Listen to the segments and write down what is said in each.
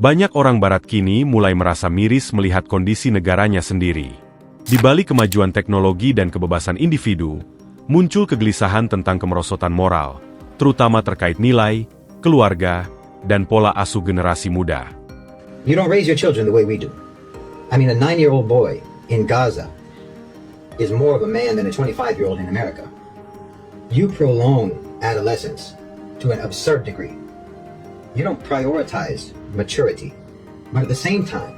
Banyak orang barat kini mulai merasa miris melihat kondisi negaranya sendiri. Di balik kemajuan teknologi dan kebebasan individu, muncul kegelisahan tentang kemerosotan moral, terutama terkait nilai, keluarga, dan pola asuh generasi muda. You don't raise your children the way we do. I mean, a 9-year-old boy in Gaza is more of a man than a 25-year-old in America. You prolong adolescence to an absurd degree. You don't prioritize maturity, but at the same time,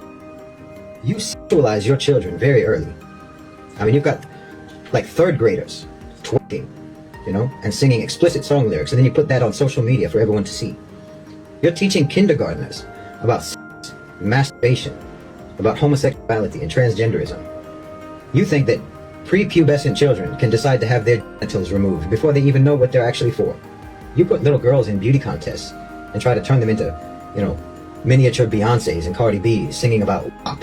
you sexualize your children very early. I mean, you've got like third graders twerking, and singing explicit song lyrics, and then you put that on social media for everyone to see. You're teaching kindergartners about sex, masturbation, about homosexuality and transgenderism. You think that prepubescent children can decide to have their genitals removed before they even know what they're actually for. You put little girls in beauty contests and try to turn them into, miniature Beyoncés and Cardi B's singing about WAP.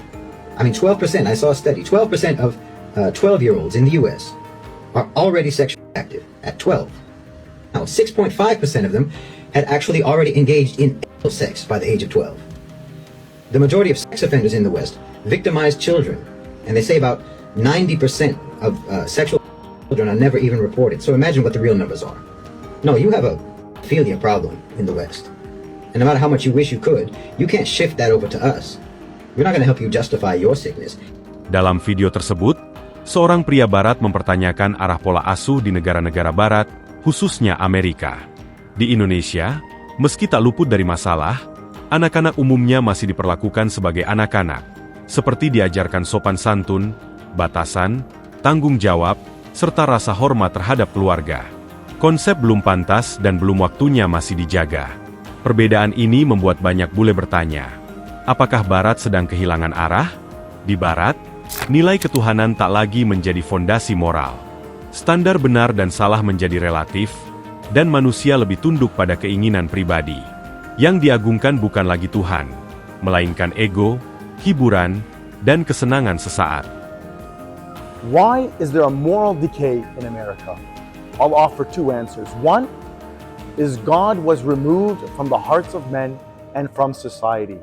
I mean, 12%, I saw a study, 12% of 12-year-olds in the US are already sexually active at 12. Now, 6.5% of them had actually already engaged in anal sex by the age of 12. The majority of sex offenders in the West victimize children, and they say about 90% of sexual children are never even reported. So imagine what the real numbers are. No, you have a pedophilia problem in the West. And no matter how much you wish you could, you can't shift that over to us. We're not going to help you justify your sickness. Dalam video tersebut, seorang pria barat mempertanyakan arah pola asuh di negara-negara barat, khususnya Amerika. Di Indonesia, meski tak luput dari masalah, anak-anak umumnya masih diperlakukan sebagai anak-anak, seperti diajarkan sopan santun, batasan, tanggung jawab, serta rasa hormat terhadap keluarga. Konsep belum pantas dan belum waktunya masih dijaga. Perbedaan ini membuat banyak bule bertanya, apakah Barat sedang kehilangan arah? Di Barat, nilai ketuhanan tak lagi menjadi fondasi moral. Standar benar dan salah menjadi relatif, dan manusia lebih tunduk pada keinginan pribadi. Yang diagungkan bukan lagi Tuhan, melainkan ego, hiburan, dan kesenangan sesaat. Why is there a moral decay in America? I'll offer two answers. One is God was removed from the hearts of men and from society.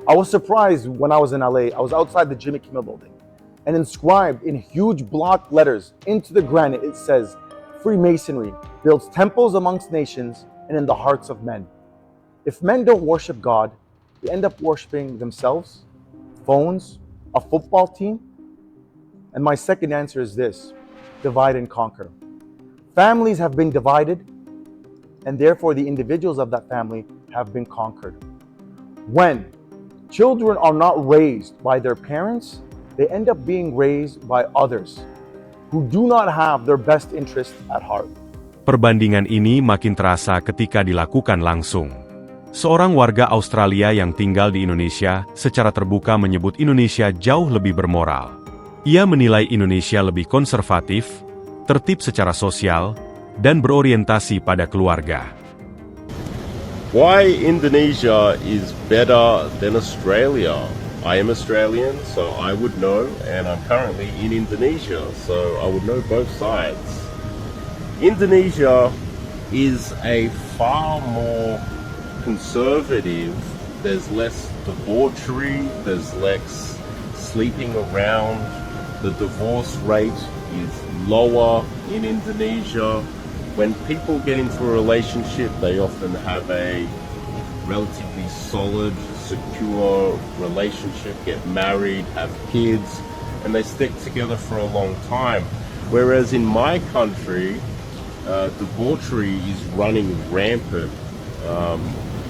I was surprised when I was in LA. I was outside the Jimmy Kimmel building, and inscribed in huge block letters into the granite, it says, Freemasonry builds temples amongst nations and in the hearts of men. If men don't worship God, they end up worshiping themselves, phones, a football team. And my second answer is this: divide and conquer. Families have been divided, and therefore the individuals of that family have been conquered. When children are not raised by their parents, they end up being raised by others who do not have their best interest at heart. Perbandingan ini makin terasa ketika dilakukan langsung. Seorang warga Australia yang tinggal di Indonesia secara terbuka menyebut Indonesia jauh lebih bermoral. Ia menilai Indonesia lebih konservatif, tertib secara sosial, dan berorientasi pada keluarga. Why Indonesia is better than Australia? I am Australian, so I would know, and I'm currently in Indonesia, so I would know both sides. Indonesia is a far more conservative. There's less debauchery, there's less sleeping around. The divorce rate is lower in Indonesia. When people get into a relationship, they often have a relatively solid, secure relationship, get married, have kids, and they stick together for a long time. Whereas in my country, debauchery is running rampant.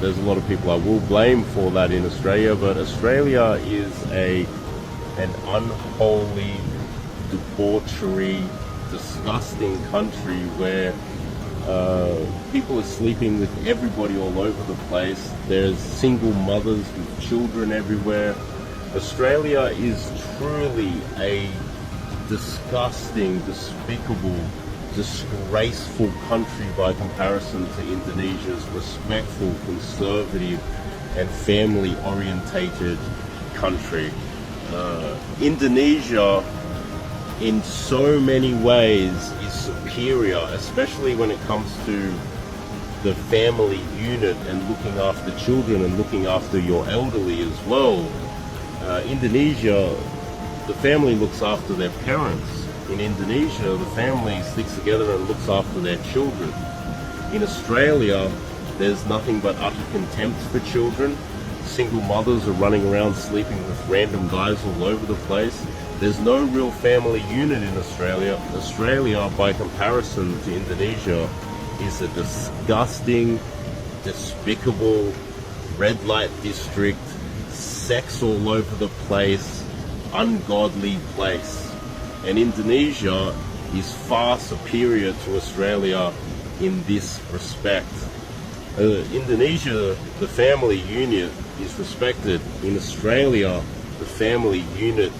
There's a lot of people I will blame for that in Australia, but Australia is an unholy, debauchery, disgusting country where people are sleeping with everybody all over the place. There's single mothers with children everywhere. Australia is truly a disgusting, despicable, disgraceful country by comparison to Indonesia's respectful, conservative, and family-orientated country. Indonesia, in so many ways, is superior, especially when it comes to the family unit and looking after children and looking after your elderly as well. Indonesia, the family looks after their parents. In Indonesia, the family sticks together and looks after their children. In Australia, there's nothing but utter contempt for children. Single mothers are running around sleeping with random guys all over the place. There's no real family unit in Australia. Australia, by comparison to Indonesia, is a disgusting, despicable, red light district, sex all over the place, ungodly place. And Indonesia is far superior to Australia in this respect. Indonesia, the family unit is respected. In Australia, the family unit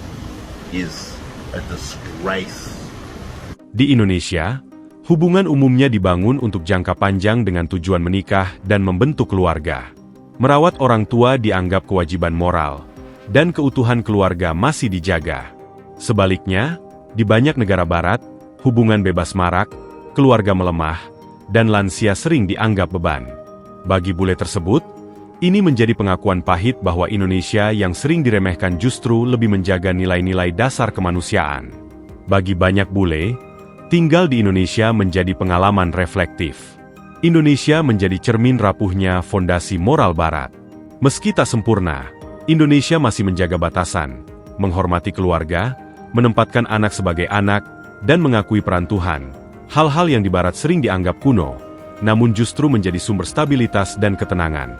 is a disgrace. Di Indonesia, hubungan umumnya dibangun untuk jangka panjang dengan tujuan menikah dan membentuk keluarga. Merawat orang tua dianggap kewajiban moral, dan keutuhan keluarga masih dijaga. Sebaliknya, di banyak negara barat, hubungan bebas marak, keluarga melemah, dan lansia sering dianggap beban. Bagi bule tersebut, ini menjadi pengakuan pahit bahwa Indonesia yang sering diremehkan justru lebih menjaga nilai-nilai dasar kemanusiaan. Bagi banyak bule, tinggal di Indonesia menjadi pengalaman reflektif. Indonesia menjadi cermin rapuhnya fondasi moral barat. Meski tak sempurna, Indonesia masih menjaga batasan, menghormati keluarga, menempatkan anak sebagai anak, dan mengakui peran Tuhan. Hal-hal yang di barat sering dianggap kuno, namun justru menjadi sumber stabilitas dan ketenangan.